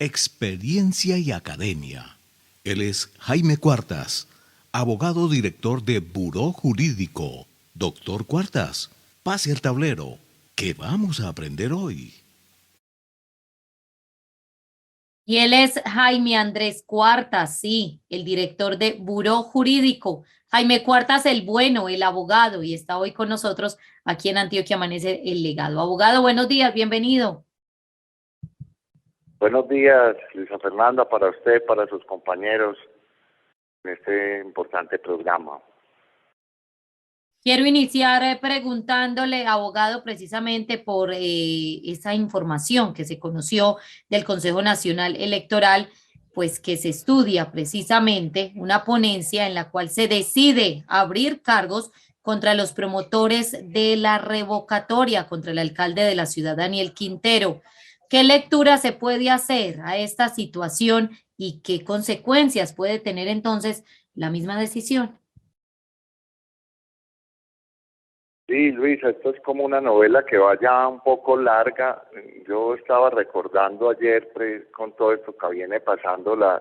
experiencia y academia. Él es Jaime Cuartas, abogado director de Buró Jurídico. Doctor Cuartas, pase al tablero. ¿Qué vamos a aprender hoy? Y él es Jaime Andrés Cuartas, sí, el director de Buró Jurídico. Jaime Cuartas, el bueno, el abogado, y está hoy con nosotros aquí en Antioquia Amanece el Legado. Abogado, buenos días, bienvenido. Buenos días, Luisa Fernanda, para usted, para sus compañeros en este importante programa. Quiero iniciar preguntándole, abogado, precisamente por esa información que se conoció del Consejo Nacional Electoral, pues que se estudia precisamente una ponencia en la cual se decide abrir cargos contra los promotores de la revocatoria contra el alcalde de la ciudad, Daniel Quintero. ¿Qué lectura se puede hacer a esta situación y qué consecuencias puede tener entonces la misma decisión? Sí, Luisa, esto es como una novela que va ya un poco larga. Yo estaba recordando ayer, con todo esto que viene pasando, las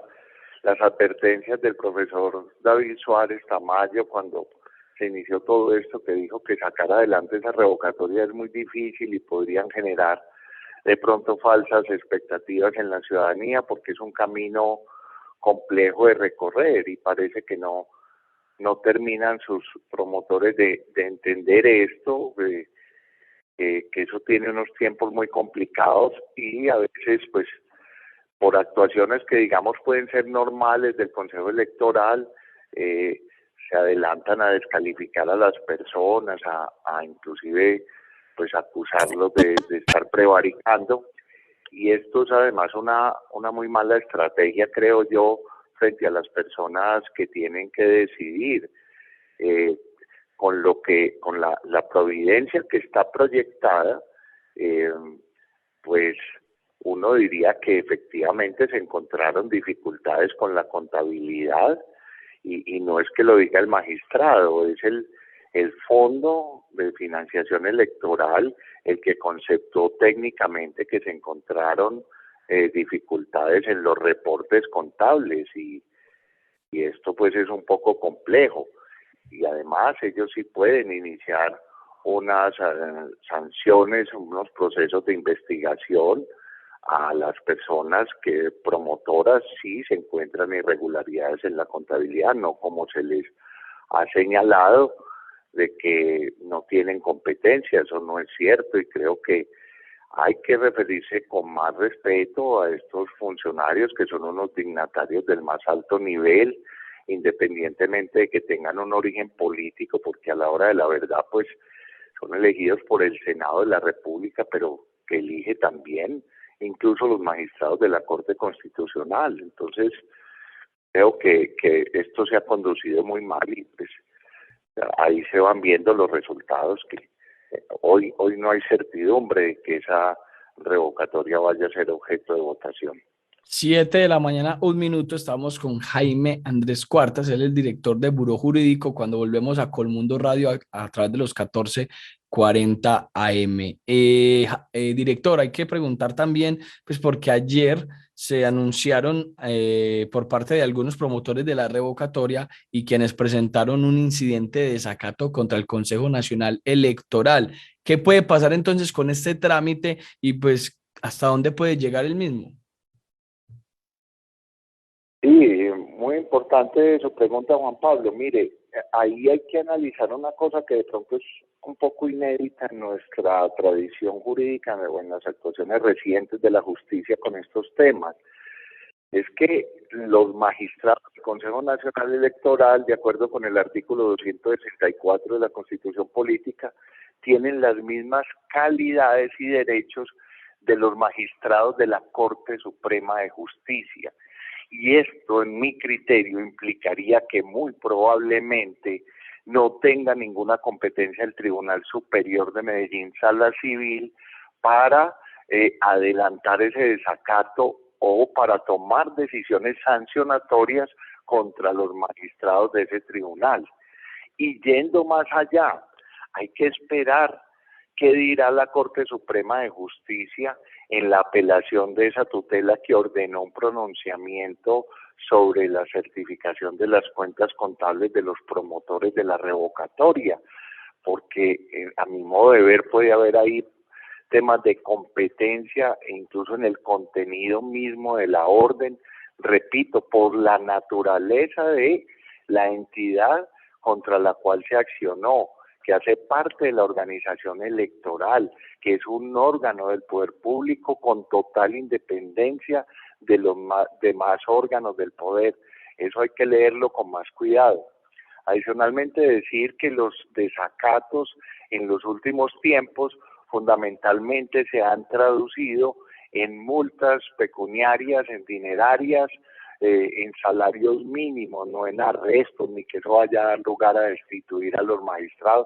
advertencias del profesor David Suárez Tamayo cuando se inició todo esto, que dijo que sacar adelante esa revocatoria es muy difícil y podrían generar de pronto falsas expectativas en la ciudadanía porque es un camino complejo de recorrer y parece que no terminan sus promotores de entender esto, que eso tiene unos tiempos muy complicados y a veces pues por actuaciones que digamos pueden ser normales del Consejo Electoral, se adelantan a descalificar a las personas, a inclusive pues acusarlos de estar prevaricando, y esto es además una muy mala estrategia, creo yo, frente a las personas que tienen que decidir, eh, con la providencia que está proyectada, eh, pues uno diría que efectivamente se encontraron dificultades con la contabilidad y no es que lo diga el magistrado, es el fondo de financiación electoral el que conceptó técnicamente que se encontraron dificultades en los reportes contables y esto pues es un poco complejo y además ellos sí pueden iniciar unas sanciones, unos procesos de investigación a las personas que promotoras sí se encuentran irregularidades en la contabilidad, no como se les ha señalado de que no tienen competencia, eso no es cierto y creo que hay que referirse con más respeto a estos funcionarios que son unos dignatarios del más alto nivel, independientemente de que tengan un origen político, porque a la hora de la verdad pues son elegidos por el Senado de la República, pero que elige también incluso los magistrados de la Corte Constitucional. Entonces creo que esto se ha conducido muy mal y pues ahí se van viendo los resultados que hoy no hay certidumbre de que esa revocatoria vaya a ser objeto de votación. 7 de la mañana, 1 minuto, estamos con Jaime Andrés Cuartas, él es el director de Buró Jurídico, cuando volvemos a Colmundo Radio a través de los 1440 AM. Director, hay que preguntar también, pues porque ayer se anunciaron por parte de algunos promotores de la revocatoria y quienes presentaron un incidente de desacato contra el Consejo Nacional Electoral. ¿Qué puede pasar entonces con este trámite y pues hasta dónde puede llegar el mismo? Sí, muy importante su pregunta, Juan Pablo. Mire, ahí hay que analizar una cosa que de pronto es un poco inédita en nuestra tradición jurídica o en las actuaciones recientes de la justicia con estos temas. Es que los magistrados del Consejo Nacional Electoral, de acuerdo con el artículo 264 de la Constitución Política, tienen las mismas calidades y derechos de los magistrados de la Corte Suprema de Justicia. Y esto, en mi criterio, implicaría que muy probablemente no tenga ninguna competencia el Tribunal Superior de Medellín, Sala Civil, para adelantar ese desacato o para tomar decisiones sancionatorias contra los magistrados de ese tribunal. Y yendo más allá, hay que esperar qué dirá la Corte Suprema de Justicia en la apelación de esa tutela que ordenó un pronunciamiento sobre la certificación de las cuentas contables de los promotores de la revocatoria, porque a mi modo de ver puede haber ahí temas de competencia e incluso en el contenido mismo de la orden, repito, por la naturaleza de la entidad contra la cual se accionó, que hace parte de la organización electoral, que es un órgano del poder público con total independencia de los demás órganos del poder. Eso hay que leerlo con más cuidado. Adicionalmente, decir que los desacatos en los últimos tiempos fundamentalmente se han traducido en multas pecuniarias, en dinerarias, en salarios mínimos, no en arrestos, ni que eso vaya a dar lugar a destituir a los magistrados,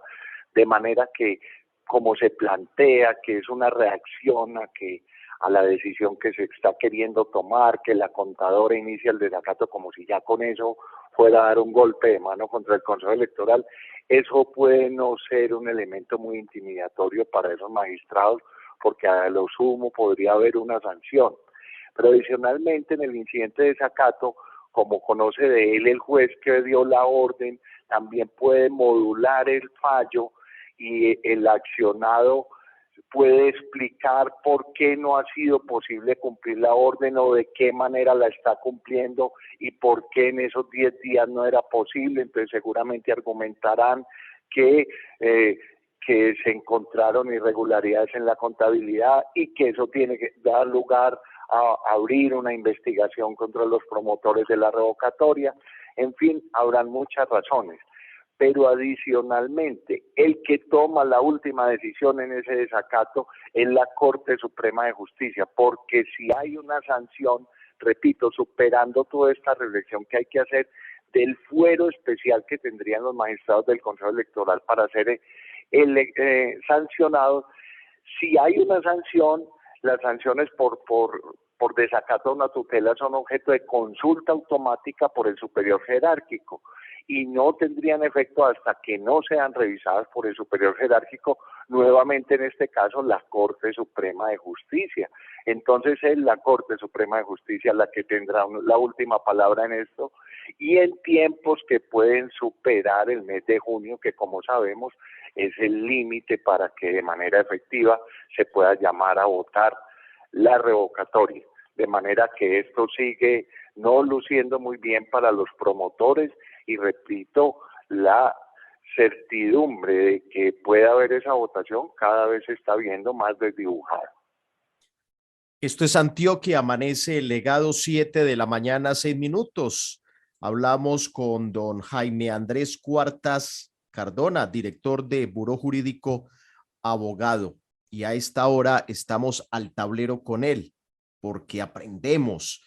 de manera que, como se plantea, que es una reacción a la decisión que se está queriendo tomar, que la contadora inicia el desacato como si ya con eso fuera a dar un golpe de mano contra el Consejo Electoral, eso puede no ser un elemento muy intimidatorio para esos magistrados, porque a lo sumo podría haber una sanción. Pero adicionalmente en el incidente de desacato, como conoce de él el juez que dio la orden, también puede modular el fallo y el accionado puede explicar por qué no ha sido posible cumplir la orden o de qué manera la está cumpliendo y por qué en esos 10 días no era posible. Entonces seguramente argumentarán que se encontraron irregularidades en la contabilidad y que eso tiene que dar lugar a abrir una investigación contra los promotores de la revocatoria. En fin, habrán muchas razones. Pero adicionalmente, el que toma la última decisión en ese desacato es la Corte Suprema de Justicia, porque si hay una sanción, repito, superando toda esta reflexión que hay que hacer del fuero especial que tendrían los magistrados del Consejo Electoral para ser sancionados, si hay una sanción, las sanciones por desacato a una tutela son objeto de consulta automática por el superior jerárquico y no tendrían efecto hasta que no sean revisadas por el superior jerárquico, nuevamente en este caso la Corte Suprema de Justicia. Entonces es la Corte Suprema de Justicia la que tendrá la última palabra en esto, y en tiempos que pueden superar el mes de junio, que como sabemos es el límite para que de manera efectiva se pueda llamar a votar la revocatoria, de manera que esto sigue no luciendo muy bien para los promotores y repito, la certidumbre de que pueda haber esa votación cada vez se está viendo más desdibujada. Esto es Antioquia, amanece el legado 7 de la mañana, 6 minutos. Hablamos con don Jaime Andrés Cuartas Cardona, director de Buró Jurídico, abogado. Y a esta hora estamos al tablero con él, porque aprendemos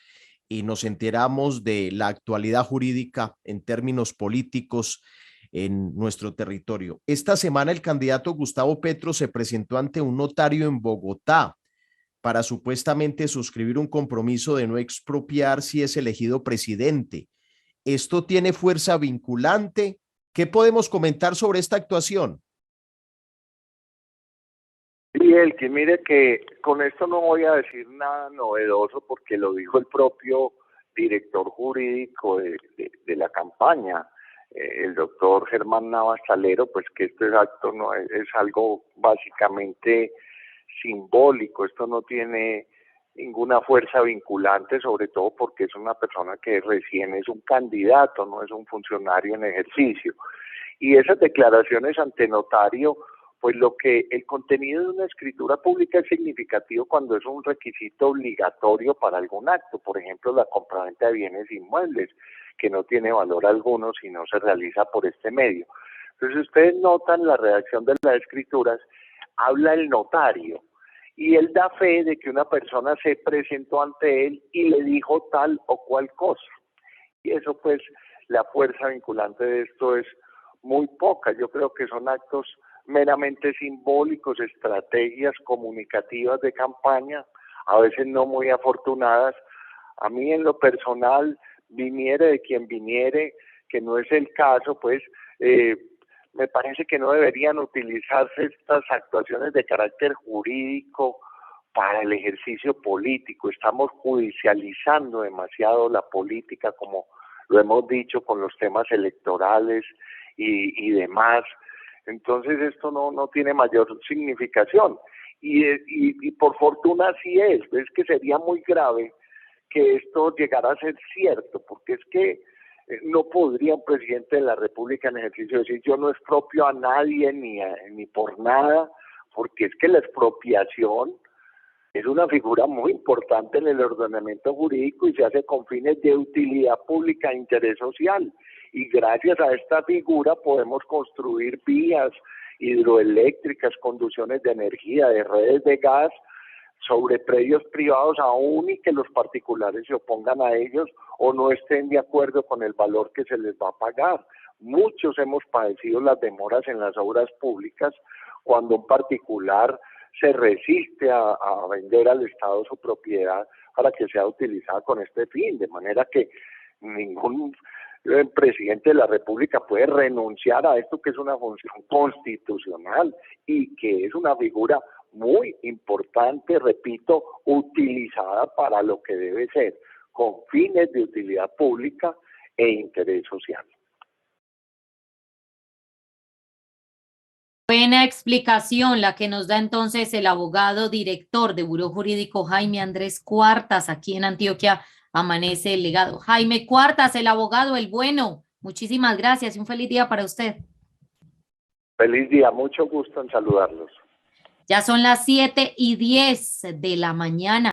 y nos enteramos de la actualidad jurídica en términos políticos en nuestro territorio. Esta semana el candidato Gustavo Petro se presentó ante un notario en Bogotá para supuestamente suscribir un compromiso de no expropiar si es elegido presidente. ¿Esto tiene fuerza vinculante? ¿Qué podemos comentar sobre esta actuación? Sí, que mire que con esto no voy a decir nada novedoso porque lo dijo el propio director jurídico de la campaña, el doctor Germán Navas Salero, pues que este acto no es algo básicamente simbólico, esto no tiene ninguna fuerza vinculante, sobre todo porque es una persona que recién es un candidato, no es un funcionario en ejercicio. Y esas declaraciones ante notario, pues el contenido de una escritura pública es significativo cuando es un requisito obligatorio para algún acto, por ejemplo la compraventa de bienes inmuebles, que no tiene valor alguno si no se realiza por este medio. Entonces ustedes notan la redacción de las escrituras, habla el notario, y él da fe de que una persona se presentó ante él y le dijo tal o cual cosa. Y eso pues, la fuerza vinculante de esto es muy poca. Yo creo que son actos meramente simbólicos, estrategias comunicativas de campaña, a veces no muy afortunadas. A mí en lo personal, viniere de quien viniere, que no es el caso, pues me parece que no deberían utilizarse estas actuaciones de carácter jurídico para el ejercicio político. Estamos judicializando demasiado la política, como lo hemos dicho, con los temas electorales y demás. Entonces esto no tiene mayor significación. Y por fortuna así es que sería muy grave que esto llegara a ser cierto, porque es que no podría un presidente de la República en ejercicio decir yo no expropio a nadie ni por nada, porque es que la expropiación es una figura muy importante en el ordenamiento jurídico y se hace con fines de utilidad pública e interés social. Y gracias a esta figura podemos construir vías hidroeléctricas, conducciones de energía, de redes de gas, sobre predios privados, aún y que los particulares se opongan a ellos o no estén de acuerdo con el valor que se les va a pagar. Muchos hemos padecido las demoras en las obras públicas cuando un particular se resiste a vender al Estado su propiedad para que sea utilizada con este fin, de manera que ningún presidente de la República puede renunciar a esto, que es una función constitucional y que es una figura muy importante, repito, utilizada para lo que debe ser, con fines de utilidad pública e interés social. Buena explicación la que nos da entonces el abogado director de Buró Jurídico Jaime Andrés Cuartas. Aquí en Antioquia amanece el legado. Jaime Cuartas, el abogado, el bueno. Muchísimas gracias y un feliz día para usted. Feliz día, mucho gusto en saludarlos. Ya son las 7:10 de la mañana.